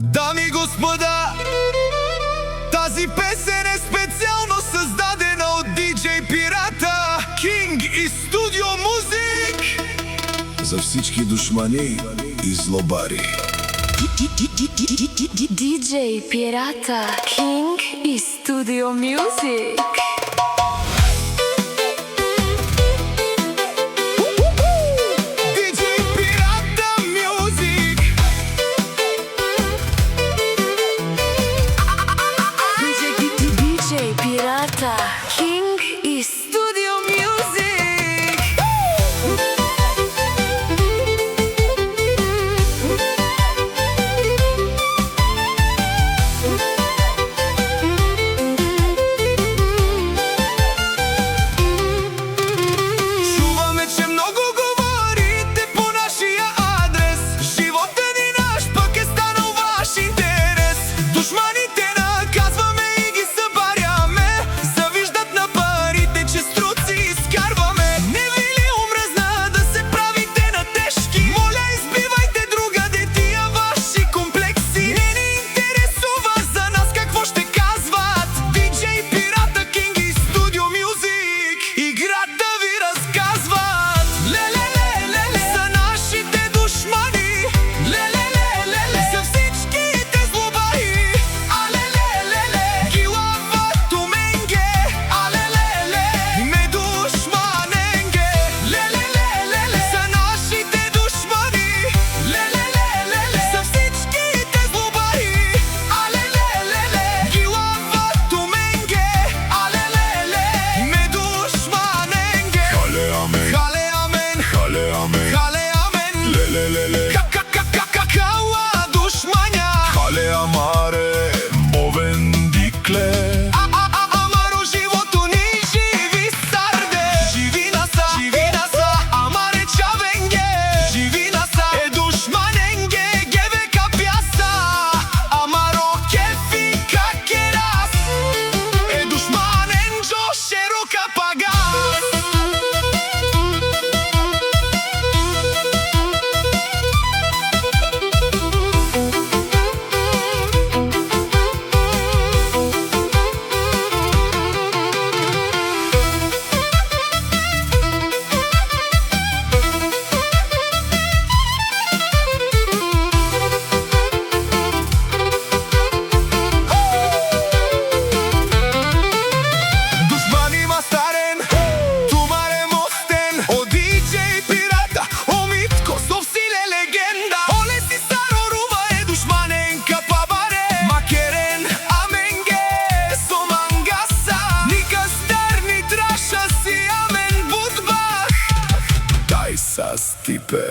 Дами и господа, тази песен е специално създадена от DJ Pirata, King и Studio Music за всички душмани и злобари. DJ Pirata, King и Studio Music. Pirata, King и Studio Music. Чуваме, че много говорите по нашия адрес. Живота ни наш, пък е станал ваш интерес. Душманите наказваме и ги събаряме. Завиждат на парите, че струци изкарваме. Не ви ли омръзна да се правите на тежки? Моля, избивайте другаде тия ваши комплекси. Не ни интересува за нас какво ще казват DJ Pirata, King и Studio Music. Играта ви разказват. Ле-ле-ле-ле-ле за нашите душмани. Ле-ле-ле-ле-ле за всичките злобари. Але-ле-ле-ле килавато менге. Але-ле-ле ме душманенге. Ле-ле-ле-ле за нашите душмани. Ле-ле-ле-ле за всичките злобари. Але-ле-ле-ле килавато менге. Але-ле-ле ме душманенге. Хале амен, Хале амен, хале амен, хале амен. лелелеле, Кала душмања. хале амаре, мовен дикле. Амаро живото ни живи сарде. Живи наса, амаре чавенге. Живи наса, е душманенге, геве капјаса. Амаро кефи какерас. Е душманен джо шерока пагас. Душмани мастарен, тумаре мостен. О DJ Pirata, о Митко, совсиле легенда. Оле си сарорува е душманен капабаре. Макерен, аменге, сомангаса. Ника старни траша си амен будбах. Дай са стипе.